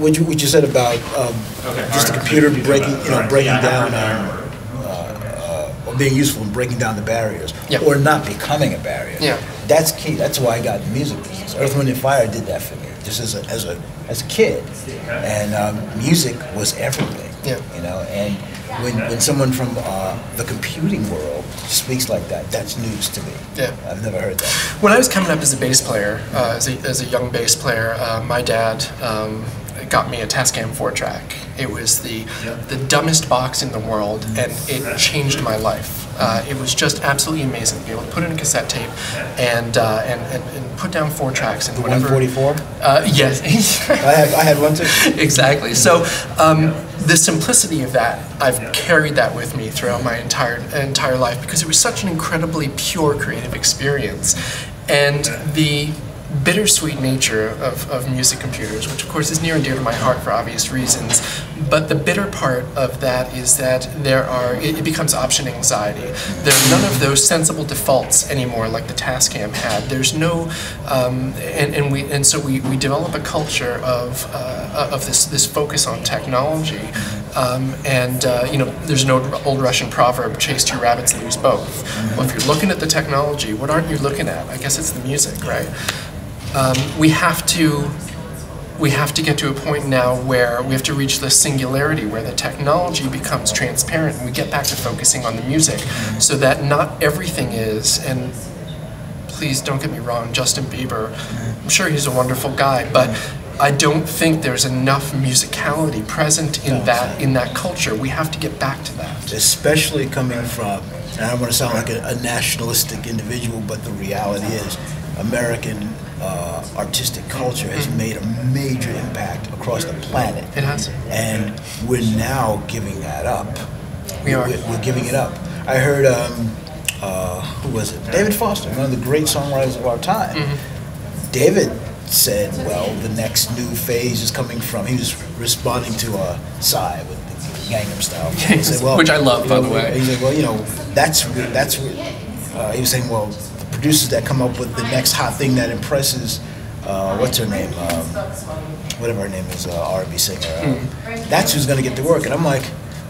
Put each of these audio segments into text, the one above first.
what you said about just the computer breaking down or being useful in breaking down the barriers, or not becoming a barrier. Yeah. That's key. That's why I got in the music business. Earth, Wind, and Fire did that for me, just as a kid, and music was everything. Yeah. You know, and when someone from the computing world speaks like that, that's news to me. Yeah. I've never heard that. When I was coming up as a bass player, as a young bass player, my dad got me a Tascam 4-track. It was the dumbest box in the world, and it changed my life. It was just absolutely amazing to be able to put in a cassette tape and put down 4 tracks and whatever. 144? Yes. I had one too. Exactly. So the simplicity of that, I've carried that with me throughout my entire life, because it was such an incredibly pure creative experience. And the bittersweet nature of music computers, which of course is near and dear to my heart for obvious reasons, but the bitter part of that is that it becomes option anxiety. There are none of those sensible defaults anymore like the Tascam had. There's no, so we develop a culture of this focus on technology, there's an old Russian proverb, chase 2 rabbits, lose both. Well, if you're looking at the technology, what aren't you looking at? I guess it's the music, right? We have to get to a point now where we have to reach this singularity where the technology becomes transparent and we get back to focusing on the music, so that not everything is, and please don't get me wrong, Justin Bieber, I'm sure he's a wonderful guy, but I don't think there's enough musicality present in that culture. We have to get back to that. Especially coming from, and I don't want to sound like a nationalistic individual, but the reality is American artistic culture has made a major impact across the planet. It has. And we're now giving that up. We are. We're giving it up. I heard, who was it? David Foster, one of the great songwriters of our time. Mm-hmm. David said, well, the next new phase is coming from, he was responding to Psy with the Gangnam Style. He said, well, which I love, by the way. He said, well, he was saying, well, producers that come up with the next hot thing that impresses, what's her name, whatever her name is, R&B singer, that's who's going to get the work. And I'm like,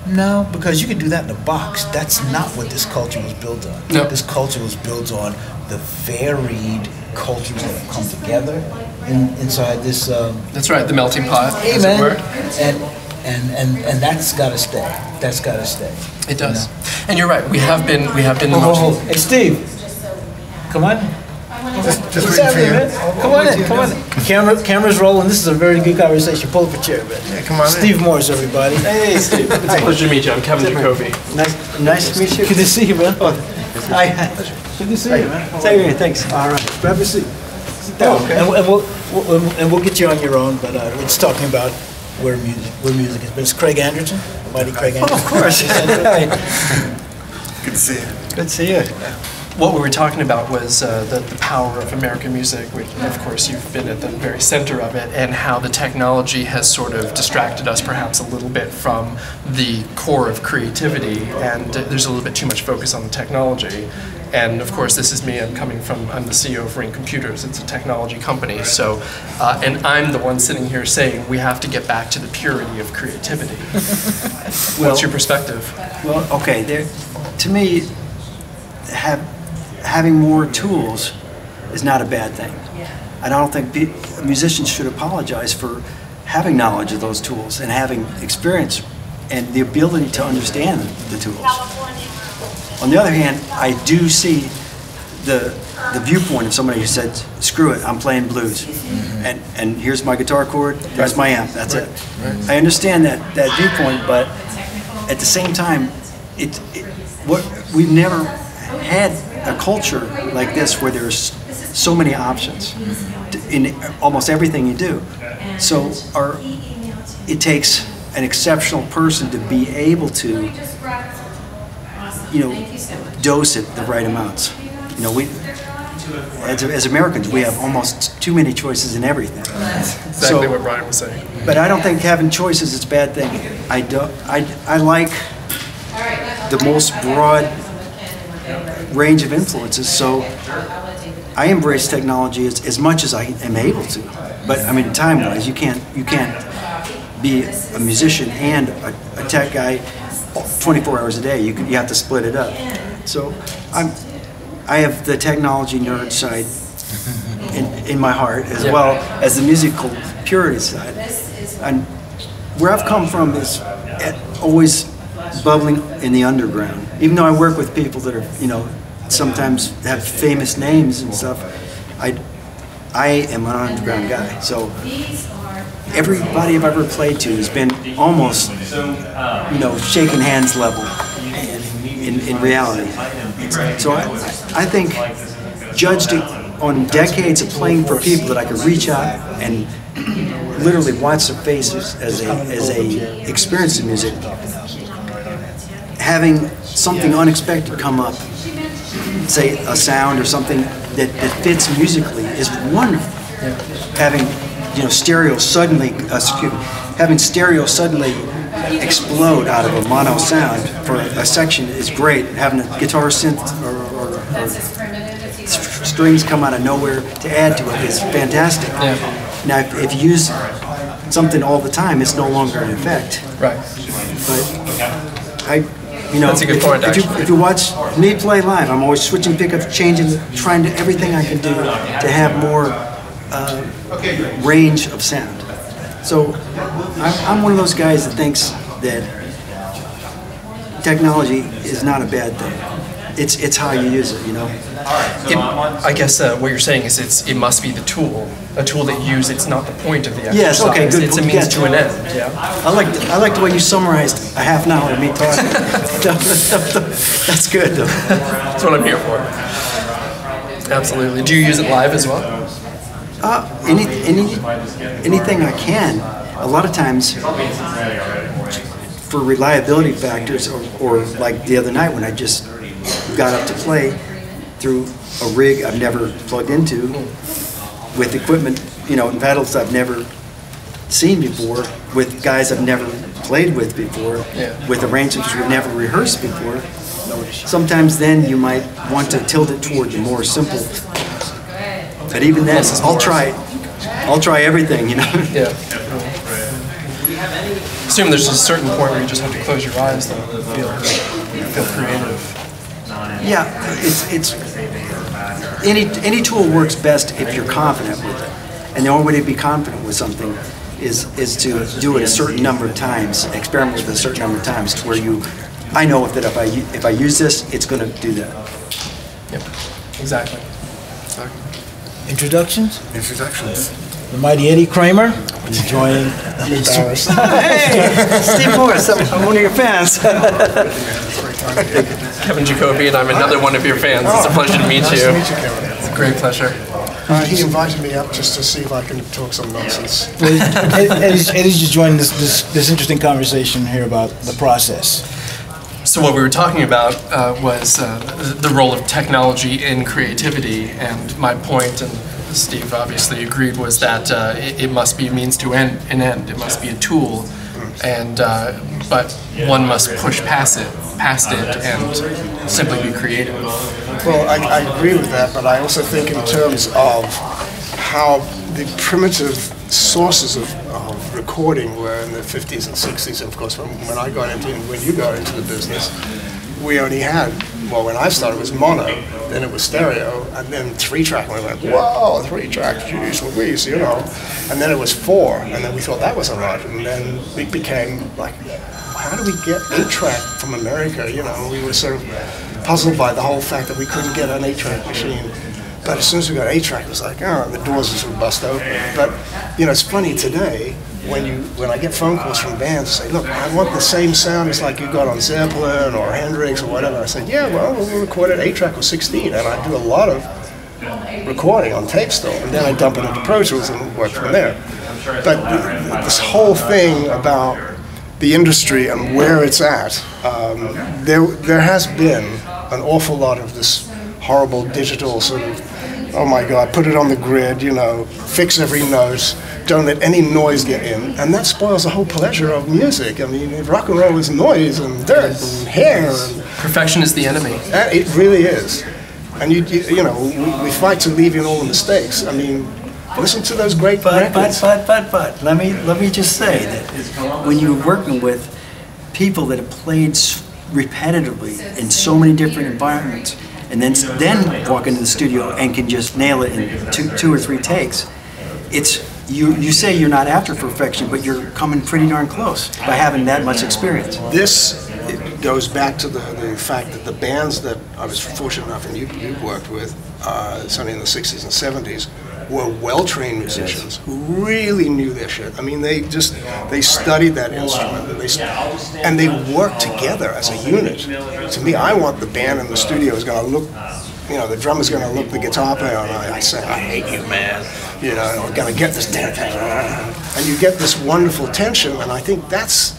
no, because you can do that in a box. That's not what this culture was built on. No. This culture was built on the varied cultures that have come together inside this. That's right, the melting pot, as man. it were. And that's got to stay. That's got to stay. It does. You know? And you're right. We have been the most. Hey, Steve. Come on. Just waiting for you. Man? Come on in. Camera's rolling. This is a very good conversation. Pull up a chair, man. Yeah, come on Steve in. Morse, everybody. Hey, Steve. It's a pleasure to meet you. I'm Kevin Jacoby. Nice to meet you. Good to see you, man. Hi. Good to see you, man. Same here, thanks. All right. Grab a seat. Sit down. Okay. And we'll get you on your own, but we're just talking about where music is. But it's Craig Anderton, mighty Craig Anderton. Oh, of course. Good to see you. Good to see you. What we were talking about was the power of American music, which, of course, you've been at the very center of it, and how the technology has sort of distracted us perhaps a little bit from the core of creativity, and there's a little bit too much focus on the technology. And of course, this is me. I'm the CEO of Ring Computers. It's a technology company. So, and I'm the one sitting here saying we have to get back to the purity of creativity. What's your perspective? Well, okay. To me, having more tools is not a bad thing. And I don't think musicians should apologize for having knowledge of those tools and having experience and the ability to understand the tools. On the other hand, I do see the viewpoint of somebody who said, screw it, I'm playing blues. And here's my guitar chord, there's my amp, that's it. I understand that viewpoint, but at the same time, we've never had a culture like this where there's so many options in almost everything you do. So it takes an exceptional person to be able to, dose it the right amounts. As Americans, we have almost too many choices in everything. That's exactly what Brian was saying. But I don't think having choices is a bad thing. I like the most broad range of influences, so I embrace technology as much as I am able to. But I mean, time-wise, you can't be a musician and a tech guy 24 hours a day. You have to split it up. So I have the technology nerd side in my heart, as well as the musical purity side. And where I've come from is always bubbling in the underground. Even though I work with people that are, you know, sometimes have famous names and stuff, I am an underground guy. So everybody I've ever played to has been almost, you know, shaking hands level in reality. So I think, judged on decades of playing for people that I could reach out and literally watch their faces as a experience in music, having something unexpected come up, say a sound or something that fits musically, is wonderful. Having, you know, stereo suddenly explode out of a mono sound for a section is great. Having a guitar synth or strings come out of nowhere to add to it is fantastic. Now, if you use something all the time, it's no longer in effect. Right. But you know, that's a good point, if you watch me play live, I'm always switching pickups, changing, trying to everything I can do to have more range of sound. So I'm one of those guys that thinks that technology is not a bad thing. It's how you use it, you know. I guess what you're saying is it must be the tool, a tool that you use. It's not the point of the exercise. Yes, okay, good. It's a means to an end. Yeah. I like the way you summarized a half an hour of me talking. That's good, though. That's what I'm here for. Absolutely. Do you use it live as well? Anything I can. A lot of times, for reliability factors, or like the other night when I just got up to play through a rig I've never plugged into, with equipment, you know, and pedals I've never seen before, with guys I've never played with before, with arrangements we've never rehearsed before. Sometimes then you might want to tilt it toward the more simple. But even then, I'll try everything, you know. Yeah. Assume there's a certain point where you just have to close your eyes though, feel creative. Yeah, it's any tool works best if you're confident with it, and the only way to be confident with something is to do it a certain number of times, experiment with it a certain number of times, to where I know that if I use this, it's going to do that. Yep, exactly. Introductions? Introductions. The mighty Eddie Kramer is joining. Hey, Steve Morse, I'm one of your fans. Kevin Jacoby, and I'm another one of your fans. It's a pleasure to meet you. Nice to meet you, Kevin. It's a great pleasure. He invited me up just to see if I can talk some nonsense. Eddie's just joining this interesting conversation here about the process. So what we were talking about was the role of technology in creativity, and my point, and Steve obviously agreed, was that it must be a means to an end. It must be a tool, and but one must push past it and simply be creative. Well, I agree with that, but I also think in terms of how the primitive sources of recording were in the 50s and 60s. And of course, when I got into, when you got into the business, we only had, well, when I started it was mono, then it was stereo, and then 3-track, and we went, whoa, 3-track, geez Louise, you know. And then it was 4, and then we thought that was a lot, and then it became like, how do we get 8-track from America, you know? We were sort of puzzled by the whole fact that we couldn't get an 8-track machine. But as soon as we got 8-track, it was like, oh, the doors just would bust open. But, you know, it's funny today, when I get phone calls from bands say, look, I want the same sound as like you got on Zeppelin or Henrdrix or whatever. I said, yeah, well, we'll record it 8-track or 16, and I do a lot of recording on tape still, and then I dump it into Pro Tools and work from there. But this whole thing about the industry and where it's at, there has been an awful lot of this horrible digital sort of, oh my God, put it on the grid, you know, fix every note, don't let any noise get in, and that spoils the whole pleasure of music. I mean, rock and roll is noise and dirt and hair. And perfection is the enemy. It really is. And you know, we fight to leave in all the mistakes. I mean, Listen to those great But records. let me just say that when you're working with people that have played repetitively in so many different environments, and then walk into the studio and can just nail it in two or three takes, it's you say you're not after perfection, but you're coming pretty darn close by having that much experience. This goes back to the fact that the bands that I was fortunate enough and you worked with, certainly in the 60s and 70s, were well-trained musicians who really knew their shit. I mean, they studied that instrument, and they worked together as a unit. To me, I want the band in the studio is going to look, you know, the drummer's going to look the guitar player and I say, I hate you, man. You know, I'm going to get this, and you get this wonderful tension, and I think that's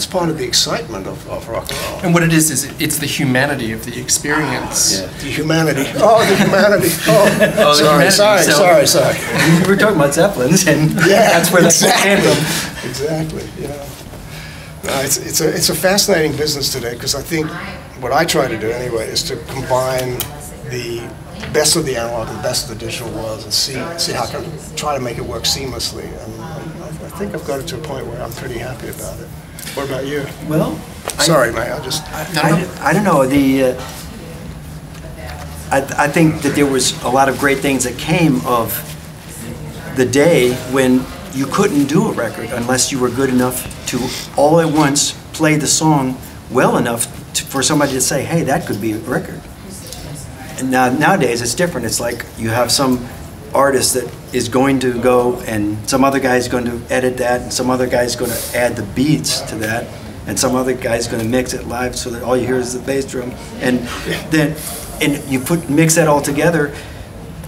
part of the excitement of rock and roll. And what it is it's the humanity of the experience. Yeah. The humanity. Oh, the humanity. Oh, sorry. We were talking about Zeppelins, and that's where that came from. Exactly. Yeah. No, it's a fascinating business today because I think what I try to do anyway is to combine the best of the analog and best of the digital worlds and see how I can try to make it work seamlessly. And I think I've got it to a point where I'm pretty happy about it. What about you? Well, sorry, man. I don't know. I think that there was a lot of great things that came of the day when you couldn't do a record unless you were good enough to all at once play the song well enough for somebody to say, "Hey, that could be a record." And nowadays it's different. It's like you have some artist that is going to go and some other guy is going to edit that and some other guy is going to add the beats to that and some other guy is going to mix it live so that all you hear is the bass drum and you mix that all together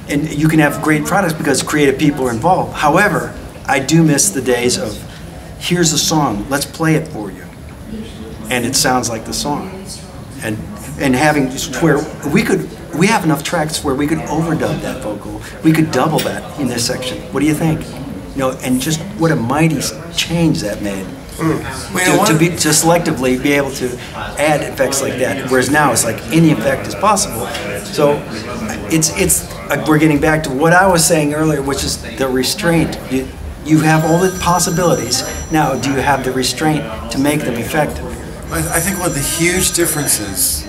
and you can have great products because creative people are involved. However, I do miss the days of here's a song, let's play it for you, and it sounds like the song, and having where we have enough tracks where we could overdub that vocal. We could double that in this section. What do you think? You know, and just what a mighty change that made. To selectively be able to add effects like that, whereas now it's like any effect is possible. So it's we're getting back to what I was saying earlier, which is the restraint. You have all the possibilities. Now, do you have the restraint to make them effective? I think one of the huge differences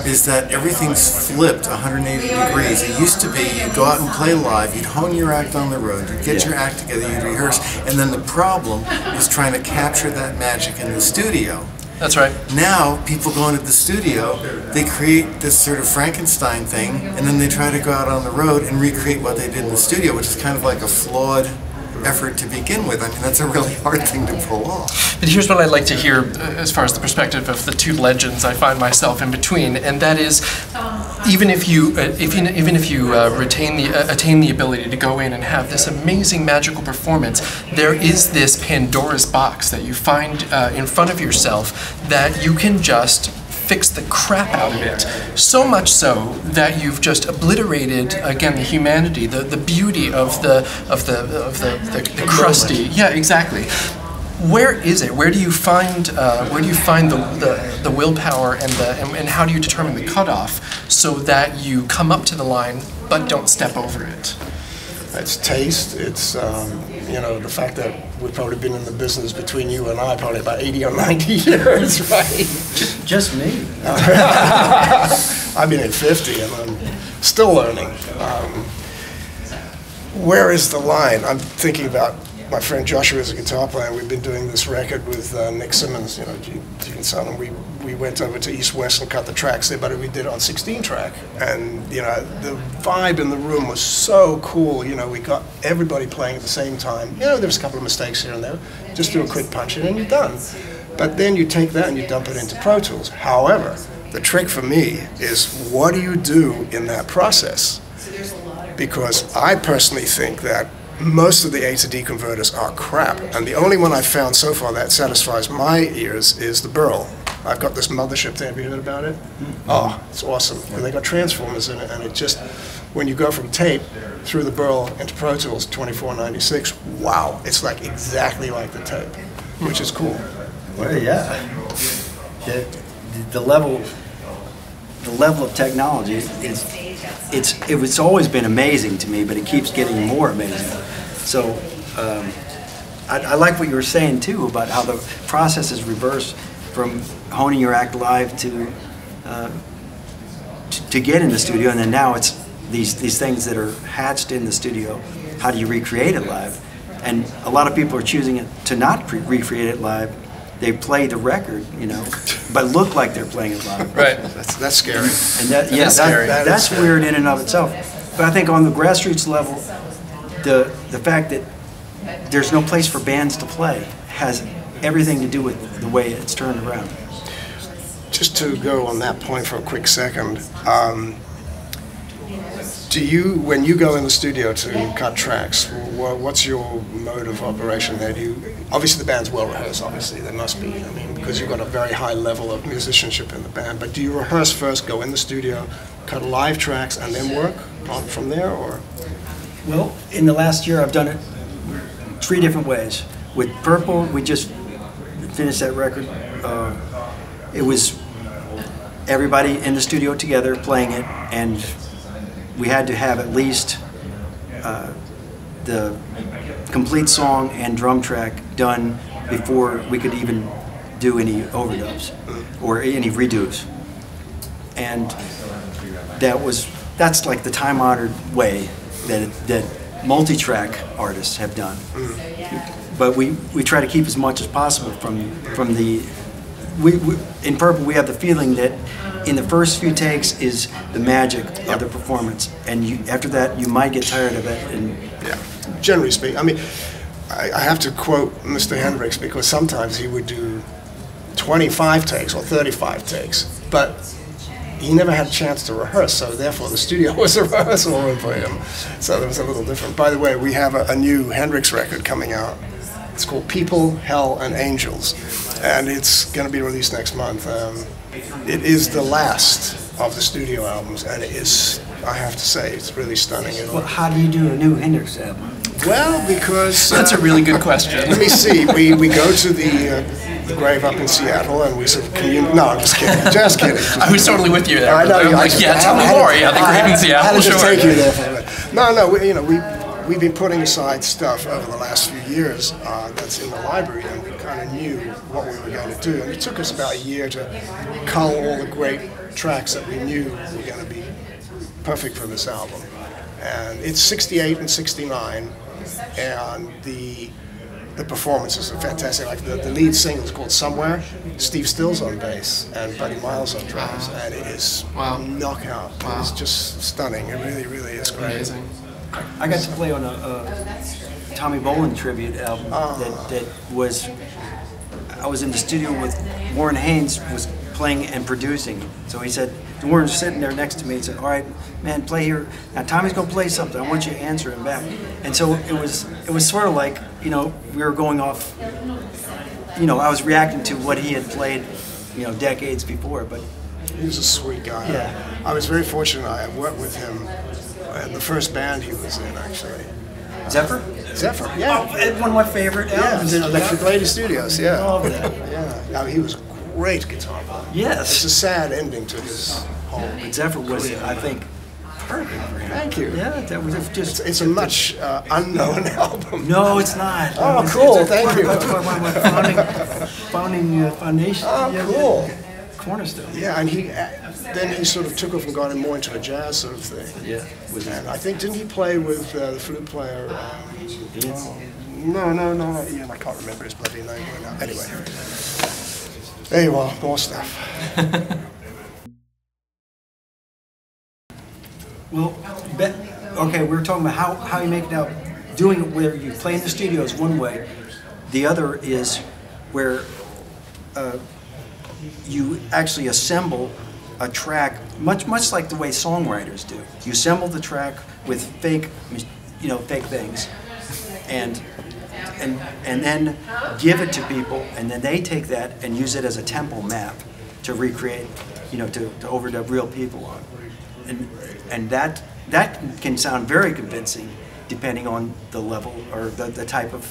is that everything's flipped 180 degrees. It used to be you'd go out and play live, you'd hone your act on the road, you'd get your act together, you'd rehearse, and then the problem is trying to capture that magic in the studio. That's right. Now, people go into the studio, they create this sort of Frankenstein thing, and then they try to go out on the road and recreate what they did in the studio, which is kind of like a flawed effort to begin with. I mean, that's a really hard thing to pull off. But here's what I'd like to hear as far as the perspective of the two legends I find myself in between, and that is, even if you attain the ability to go in and have this amazing magical performance, there is this Pandora's box that you find in front of yourself that you can just fix the crap out of it, so much so that you've just obliterated again the humanity, the beauty of the crusty. Yeah, exactly. Where is it? Where do you find the willpower and how do you determine the cutoff so that you come up to the line but don't step over it? It's taste. It's the fact that we've probably been in the business between you and I probably about 80 or 90 years, right? Just me. I've been at 50 and I'm still learning. Where is the line? I'm thinking about my friend Joshua is a guitar player, and we've been doing this record with Nick Simmons, Gene's son, and we went over to East West and cut the tracks there, but we did it on 16-track, and the vibe in the room was so cool. We got everybody playing at the same time. There was a couple of mistakes here and there. Just do a quick punch in and you're done. But then you take that and you dump it into Pro Tools. However, the trick for me is what do you do in that process? Because I personally think that most of the A to D converters are crap, and the only one I've found so far that satisfies my ears is the Burl. I've got this mothership thing. Have you heard about it? Oh, it's awesome. And they got transformers in it, and it just, when you go from tape through the Burl into Pro Tools 2496, wow, it's like exactly like the tape, which is cool. Well, yeah. The level of technology is it's always been amazing to me, but it keeps getting more amazing. So I like what you were saying too about how the process is reversed from honing your act live to get in the studio, and then now it's these things that are hatched in the studio. How do you recreate it live? And a lot of people are choosing it to not recreate it live. They play the record, you know, but look like they're playing it live. Right. That's scary. And that's weird in and of itself. But I think on the grassroots level, the fact that there's no place for bands to play has everything to do with the way it's turned around. Just to go on that point for a quick second, when you go in the studio to cut tracks, what's your mode of operation there? Obviously the band's well rehearsed, obviously, there must be, I mean, because you've got a very high level of musicianship in the band, but do you rehearse first, go in the studio, cut live tracks, and then work on from there, or? Well, in the last year I've done it 3 different ways. With Purple, we just finished that record. It was everybody in the studio together playing it, and we had to have at least the complete song and drum track done before we could even do any overdubs or any redos. And that's like the time-honored way that multi-track artists have done. But we try to keep as much as possible from the. In Purple, we have the feeling that in the first few takes is the magic of the performance, and after that you might get tired of it. And yeah, generally speaking, I mean, I have to quote Mr. Henrdrix because sometimes he would do 25 takes or 35 takes, but he never had a chance to rehearse, so therefore the studio was a rehearsal room for him. So it was a little different. By the way, we have a new Henrdrix record coming out. It's called People, Hell, and Angels, and it's going to be released next month. It is the last of the studio albums, and it is, I have to say, it's really stunning. Well, how do you do a new Hendrix album? Well, because... That's a really good question. Let me see. We go to the grave up in Seattle, and we sort of commune. No, I'm just kidding. Just kidding. I was totally with you there. I know. I'm like, tell me more. Yeah, the grave in Seattle. I had to just sure. take you there for a minute. No. We've been putting aside stuff over the last few years that's in the library, and we kind of knew what we were going to do. And it took us about a year to cull all the great tracks that we knew were going to be perfect for this album. And it's 68 and 69, and the performances are fantastic. Like the lead single is called Somewhere. Steve Stills on bass and Buddy Miles on drums, and it is knockout. Wow. It's just stunning. It really, really is great. Amazing. I got to play on a Tommy Bolin tribute album that was. I was in the studio with Warren Haynes was playing and producing. So he said, Warren's sitting there next to me and said, "All right, man, play here. Now Tommy's gonna play something. I want you to answer him back." And so it was sort of like, we were going off. I was reacting to what he had played, decades before, but. He was a sweet guy. Yeah. I was very fortunate. I worked with him in the first band he was in, actually. Zephyr? Zephyr, yeah. Oh, one of my favorite albums. Yeah, Electric Lady Studios, yeah. I love that. Yeah. I mean, he was a great guitar player. Yes. It's a sad ending to his whole But Zephyr was, I think, perfect for him. Thank you. Yeah, that was just... It's a much unknown album. No, it's not. Oh, cool, thank you. That's one of my foundation. Oh, cool. Cornerstone. Yeah, and then he sort of took off and got him more into a jazz sort of thing. Yeah. And I think, didn't he play with the flute player? No, Ian, I can't remember his bloody name right now. Anyway, there you are, more stuff. Well, okay, we were talking about how you make it out. Doing it where you play in the studio is one way. The other is where you actually assemble a track, much like the way songwriters do. You assemble the track with fake things, and then give it to people, and then they take that and use it as a tempo map to recreate, to overdub real people on, and that can sound very convincing, depending on the level or the type of,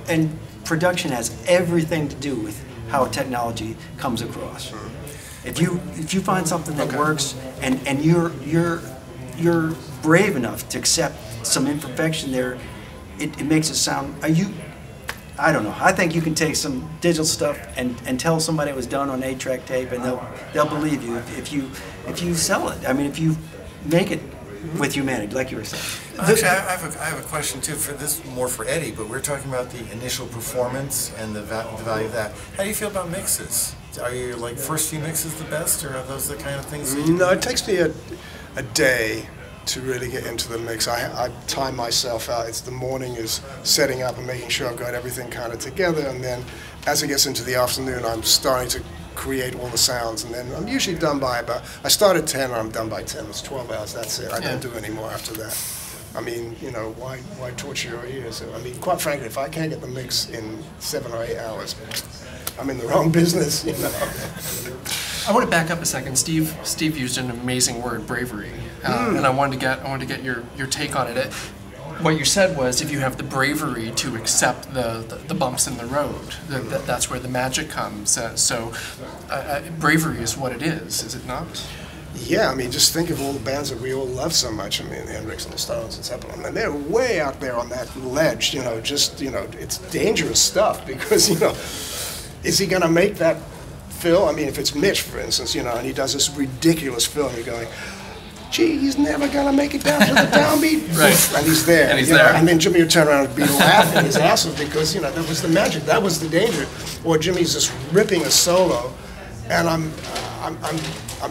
and production has everything to do with how technology comes across. If you find something that works and you're brave enough to accept some imperfection there, it makes it sound. I don't know. I think you can take some digital stuff and tell somebody it was done on 8-track tape, and they'll believe you if you sell it. I mean, if you make it with humanity, like you were saying. Actually, I have a question too. For this, more for Eddie, but we're talking about the initial performance and the value of that. How do you feel about mixes? Are your like first few mixes the best, or are those the kind of things? That you No, it takes me a day to really get into the mix. I time myself out. It's the morning is setting up and making sure I've got everything kind of together, and then as it gets into the afternoon, I'm starting to create all the sounds, and then I'm usually done by about, I start at 10 and I'm done by 10. It's 12 hours, that's it. I don't do any more after that. I mean, you know, why torture your ears? I mean, quite frankly, if I can't get the mix in 7 or 8 hours, I'm in the wrong business, you know. I want to back up a second. Steve used an amazing word, bravery, and I wanted to get your take on it. What you said was, if you have the bravery to accept the bumps in the road, that's where the magic comes. Bravery is what it is it not? Yeah, I mean, just think of all the bands that we all love so much. I mean, Henrdrix and the Stones and Zeppelin, and they're way out there on that ledge. You know, it's dangerous stuff because is he going to make that fill? I mean, if it's Mitch, for instance, and he does this ridiculous fill, and you're going, gee, he's never going to make it down to the downbeat. Right. And he's there. And he's there. And then Jimmy would turn around and be laughing his ass off because, that was the magic. That was the danger. Or Jimmy's just ripping a solo, and I'm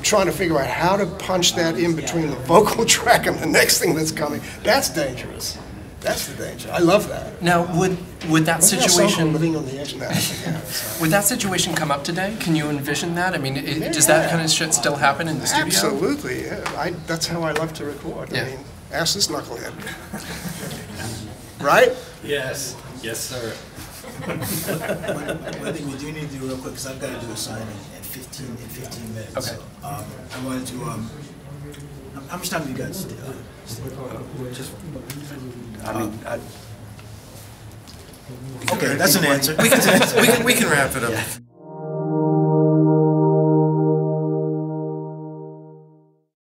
trying to figure out how to punch that in between the vocal track and the next thing that's coming. That's dangerous. That's the danger. I love that. Now, would that situation living on the edge of that? Would that situation come up today? Can you envision that? I mean, does that kind of shit still happen in the studio? Absolutely. Yeah. That's how I love to record. Yeah. I mean, ask this knucklehead. Right? Yes. Yes, sir. One thing we do need to do real quick, because I've got to do a signing in 15 minutes. Okay. So, I wanted to. How much time have you got? Okay, that's an answer. We can wrap it up.